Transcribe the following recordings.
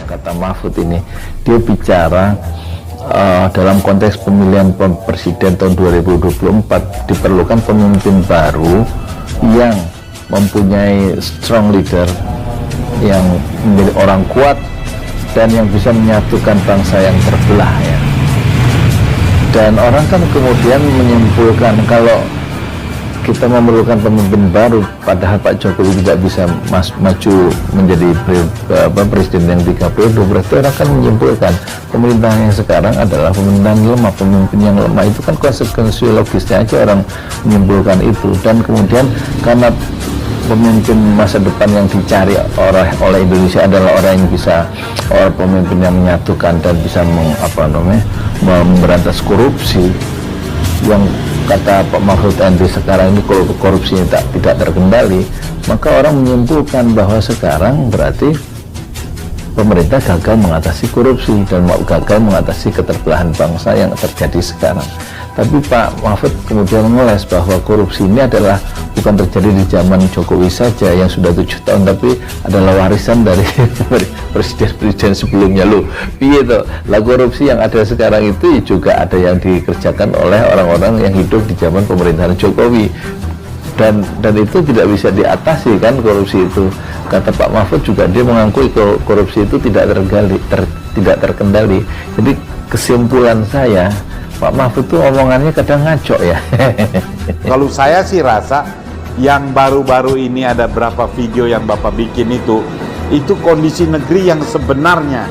kata Mahfud ini, dia bicara dalam konteks pemilihan presiden tahun 2024 diperlukan pemimpin baru yang mempunyai strong leader, yang menjadi orang kuat dan yang bisa menyatukan bangsa yang terbelah ya. Dan orang kan kemudian menyimpulkan kalau kita memerlukan pemimpin baru, padahal Pak Jokowi tidak bisa maju menjadi presiden yang 3 periode, berarti orang kan menyimpulkan pemerintahan yang sekarang adalah pemerintahan lemah, pemimpin yang lemah. Itu kan konsekuensi logisnya aja orang menyimpulkan itu. Dan kemudian karena pemimpin masa depan yang dicari oleh Indonesia adalah orang yang bisa, pemimpin yang menyatukan dan bisa memberantas korupsi, yang kata Pak Mahfud MD sekarang ini korupsinya tidak terkendali, maka orang menyimpulkan bahwa sekarang berarti pemerintah gagal mengatasi korupsi dan gagal mengatasi keterbelahan bangsa yang terjadi sekarang. Tapi Pak Mahfud kemudian mengeles bahwa korupsi ini adalah bukan terjadi di zaman Jokowi saja yang sudah 7 tahun, tapi adalah warisan dari presiden-presiden sebelumnya. Loh, piye toh? Lah korupsi yang ada sekarang itu juga ada yang dikerjakan oleh orang-orang yang hidup di zaman pemerintahan Jokowi. Dan itu tidak bisa diatasi kan korupsi itu. Kata Pak Mahfud juga, dia mengakui korupsi itu tidak terkendali. Jadi kesimpulan saya, Pak Mahfud itu omongannya kadang ngaco ya. Kalau saya sih rasa yang baru-baru ini ada berapa video yang Bapak bikin itu kondisi negeri yang sebenarnya.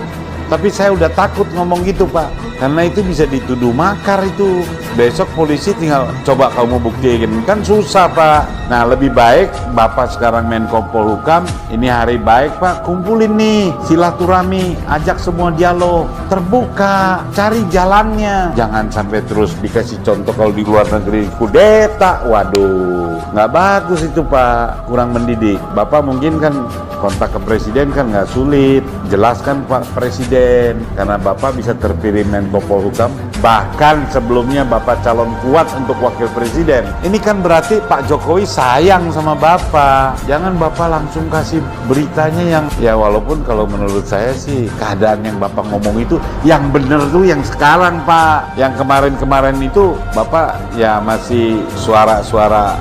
Tapi saya udah takut ngomong gitu Pak, karena itu bisa dituduh makar itu. Besok polisi tinggal coba kamu buktiin, kan susah Pak. Nah lebih baik Bapak sekarang Menko Polhukam, ini hari baik Pak, kumpulin nih silaturahmi, ajak semua dialog, terbuka, cari jalannya. Jangan sampai terus dikasih contoh kalau di luar negeri kudeta, waduh, nggak bagus itu Pak, kurang mendidik. Bapak mungkin kan kontak ke presiden kan nggak sulit, jelaskan Pak Presiden, karena Bapak bisa terpilih Menko Polhukam, bahkan sebelumnya Bapak calon kuat untuk wakil presiden. Ini kan berarti Pak Jokowi sayang sama Bapak. Jangan Bapak langsung kasih beritanya yang, ya walaupun kalau menurut saya sih keadaan yang Bapak ngomong itu yang bener tuh yang sekarang Pak. Yang kemarin-kemarin itu Bapak ya masih suara-suara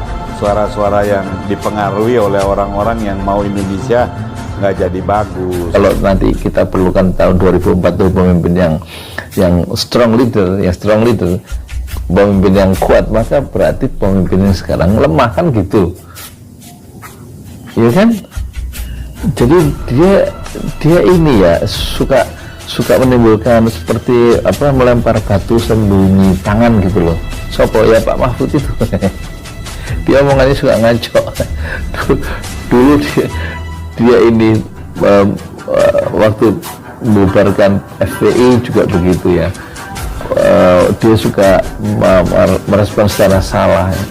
yang dipengaruhi oleh orang-orang yang mau Indonesia nggak jadi bagus. Kalau nanti kita perlukan tahun 2040 pemimpin yang strong leader, pemimpin yang kuat, maka berarti pemimpin yang sekarang lemah kan gitu, ya kan? Jadi dia ini ya suka menimbulkan seperti melempar batu sembunyi tangan gitu loh. Sopo ya Pak Mahfud itu. Dia omongannya suka ngaco. Dulu dia ini waktu membubarkan FPI juga begitu ya. Dia suka merespon secara salah ya,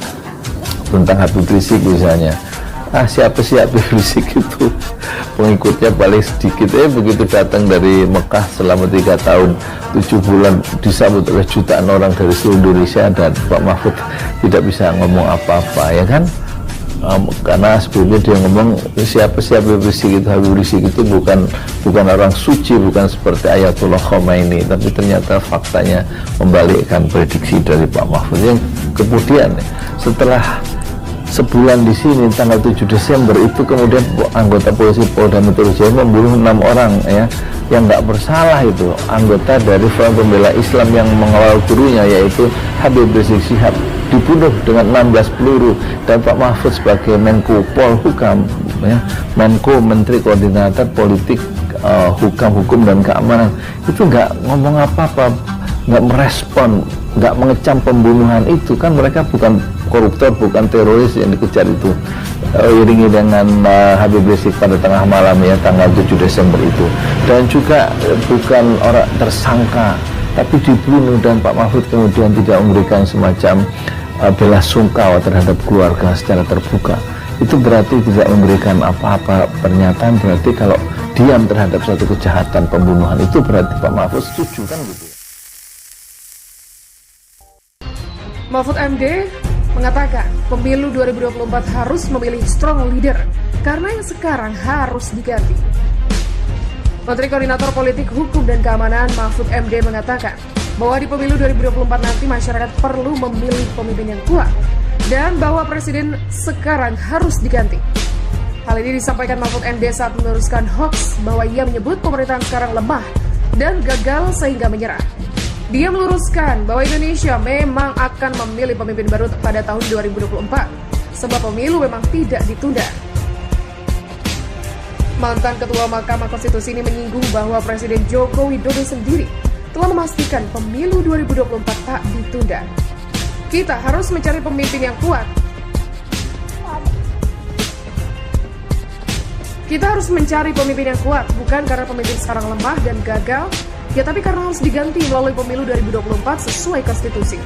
tentang Habib Rizik misalnya. Siapa sih Habib Rizik itu, pengikutnya paling sedikit, begitu datang dari Mekah selama 3 tahun 7 bulan disambut oleh jutaan orang dari seluruh Indonesia, dan Pak Mahfud tidak bisa ngomong apa-apa ya kan. Karena sebelumnya dia ngomong siapa Habib Rizik itu. Habib Rizik itu bukan orang suci, bukan seperti Ayatullah Khomeini, tapi ternyata faktanya membalikkan prediksi dari Pak Mahfud. Yang kemudian setelah sebulan di sini tanggal 7 Desember itu kemudian anggota polisi Polda Metro Jaya membunuh 6 orang ya yang nggak bersalah, itu anggota dari Front Pembela Islam yang mengawal gurunya yaitu Habib Rizik Syihab, dibunuh dengan 16 peluru. Dan Pak Mahfud sebagai Menko Polhukam ya, Menko Menteri Koordinator Politik Hukum dan Keamanan, itu nggak ngomong apa-apa, nggak merespon, nggak mengecam pembunuhan itu. Kan mereka bukan koruptor, bukan teroris yang dikejar itu. Iringi dengan Habib Rizik pada tengah malam ya tanggal 7 Desember itu, dan juga bukan orang tersangka tapi dibunuh. Dan Pak Mahfud kemudian tidak memberikan semacam bela sungkawa terhadap keluarga secara terbuka. Itu berarti tidak memberikan apa-apa pernyataan, berarti kalau diam terhadap suatu kejahatan pembunuhan itu berarti Pak Mahfud setuju kan gitu. Mahfud MD mengatakan pemilu 2024 harus memilih strong leader karena yang sekarang harus diganti. Menteri Koordinator Politik, Hukum, dan Keamanan Mahfud MD mengatakan bahwa di pemilu 2024 nanti masyarakat perlu memilih pemimpin yang kuat dan bahwa presiden sekarang harus diganti. Hal ini disampaikan Mahfud MD saat meluruskan hoax bahwa ia menyebut pemerintahan sekarang lemah dan gagal sehingga menyerah. Dia meluruskan bahwa Indonesia memang akan memilih pemimpin baru pada tahun 2024 sebab pemilu memang tidak ditunda. Mantan Ketua Mahkamah Konstitusi ini menyinggung bahwa Presiden Joko Widodo sendiri telah memastikan pemilu 2024 tak ditunda. Kita harus mencari pemimpin yang kuat. Kita harus mencari pemimpin yang kuat, bukan karena pemimpin sekarang lemah dan gagal, ya tapi karena harus diganti melalui pemilu 2024 sesuai konstitusi.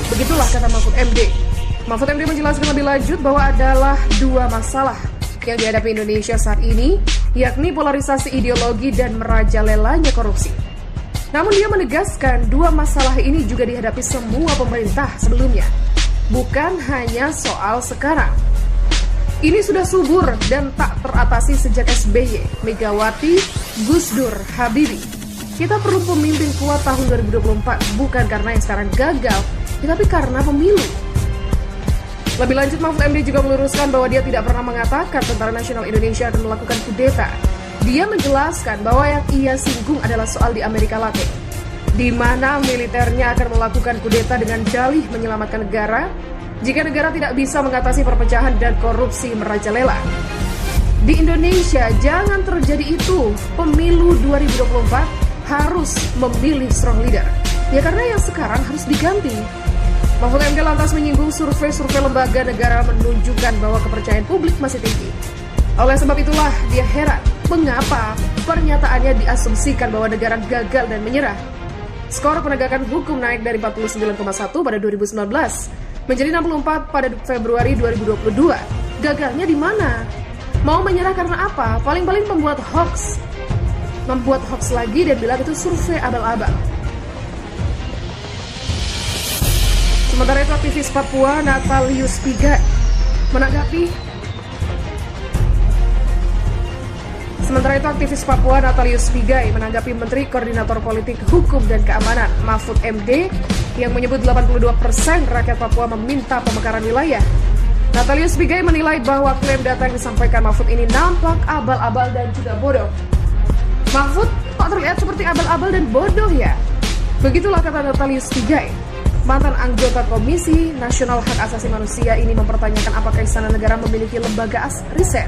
Begitulah kata Mahfud MD. Mahfud MD menjelaskan lebih lanjut bahwa adalah dua masalah yang dihadapi Indonesia saat ini, yakni polarisasi ideologi dan merajalelanya korupsi. Namun dia menegaskan dua masalah ini juga dihadapi semua pemerintah sebelumnya, bukan hanya soal sekarang. Ini sudah subur dan tak teratasi sejak SBY, Megawati, Gus Dur, Habibie. Kita perlu pemimpin kuat tahun 2024, bukan karena yang sekarang gagal, tetapi karena pemilu. Lebih lanjut, Mahfud MD juga meluruskan bahwa dia tidak pernah mengatakan Tentara Nasional Indonesia akan melakukan kudeta. Dia menjelaskan bahwa yang ia singgung adalah soal di Amerika Latin, di mana militernya akan melakukan kudeta dengan dalih menyelamatkan negara jika negara tidak bisa mengatasi perpecahan dan korupsi merajalela. Di Indonesia jangan terjadi itu. Pemilu 2024 harus memilih strong leader. Ya karena yang sekarang harus diganti. Mahfud MD lantas menyinggung survei lembaga negara menunjukkan bahwa kepercayaan publik masih tinggi. Oleh sebab itulah dia heran mengapa pernyataannya diasumsikan bahwa negara gagal dan menyerah. Skor penegakan hukum naik dari 49,1 pada 2019 menjadi 64 pada Februari 2022. Gagalnya di mana? Mau menyerah karena apa? Paling-paling membuat hoax lagi dan bilang itu survei abal-abal. Sementara itu aktivis Papua Natalius Pigai menanggapi Menteri Koordinator Politik, Hukum, dan Keamanan Mahfud MD yang menyebut 82% rakyat Papua meminta pemekaran wilayah. Natalius Pigai menilai bahwa klaim data yang disampaikan Mahfud ini nampak abal-abal dan juga bodoh. Mahfud kok terlihat seperti abal-abal dan bodoh ya? Begitulah kata Natalius Pigai. Mantan anggota Komisi Nasional Hak Asasi Manusia ini mempertanyakan apakah Istana Negara memiliki lembaga riset.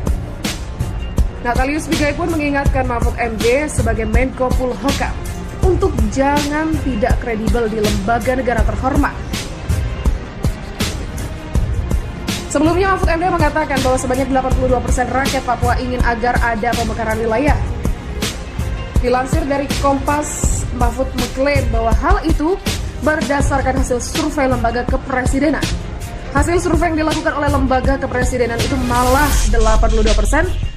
Natalius Pigai pun mengingatkan Mahfud MD sebagai Menko Polhukam untuk jangan tidak kredibel di lembaga negara terhormat. Sebelumnya Mahfud MD mengatakan bahwa sebanyak 82% rakyat Papua ingin agar ada pemekaran wilayah. Dilansir dari Kompas, Mahfud mengklaim bahwa hal itu berdasarkan hasil survei lembaga kepresidenan. Hasil survei yang dilakukan oleh lembaga kepresidenan itu malah 82%.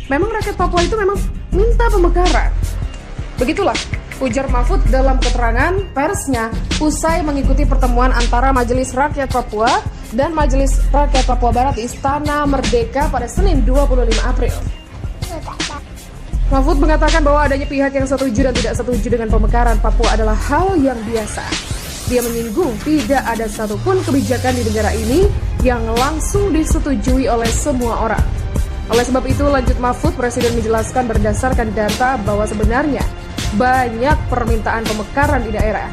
Memang rakyat Papua itu memang minta pemekaran. Begitulah ujar Mahfud dalam keterangan persnya usai mengikuti pertemuan antara Majelis Rakyat Papua dan Majelis Rakyat Papua Barat di Istana Merdeka pada Senin 25 April. Mahfud mengatakan bahwa adanya pihak yang setuju dan tidak setuju dengan pemekaran Papua adalah hal yang biasa. Dia menyinggung tidak ada satupun kebijakan di negara ini yang langsung disetujui oleh semua orang. Oleh sebab itu, lanjut Mahfud, Presiden menjelaskan berdasarkan data bahwa sebenarnya banyak permintaan pemekaran di daerah.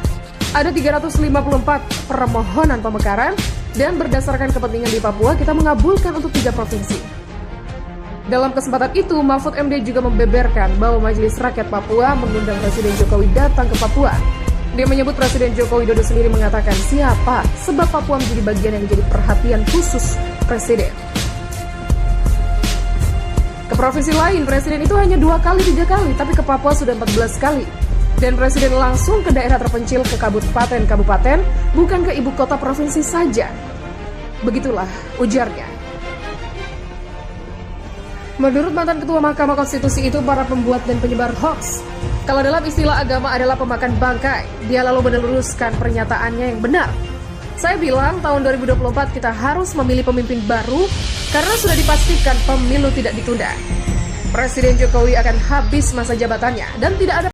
Ada 354 permohonan pemekaran dan berdasarkan kepentingan di Papua, kita mengabulkan untuk 3 provinsi. Dalam kesempatan itu, Mahfud MD juga membeberkan bahwa Majelis Rakyat Papua mengundang Presiden Jokowi datang ke Papua. Dia menyebut Presiden Joko Widodo sendiri mengatakan siapa sebab Papua menjadi bagian yang menjadi perhatian khusus Presiden. Ke provinsi lain, Presiden itu hanya 2 kali, 3 kali, tapi ke Papua sudah 14 kali. Dan Presiden langsung ke daerah terpencil, ke kabupaten, bukan ke ibu kota provinsi saja. Begitulah ujarnya. Menurut mantan Ketua Mahkamah Konstitusi itu, para pembuat dan penyebar hoax, kalau dalam istilah agama adalah pemakan bangkai. Dia lalu meluruskan pernyataannya yang benar. Saya bilang tahun 2024 kita harus memilih pemimpin baru karena sudah dipastikan pemilu tidak ditunda. Presiden Jokowi akan habis masa jabatannya dan tidak ada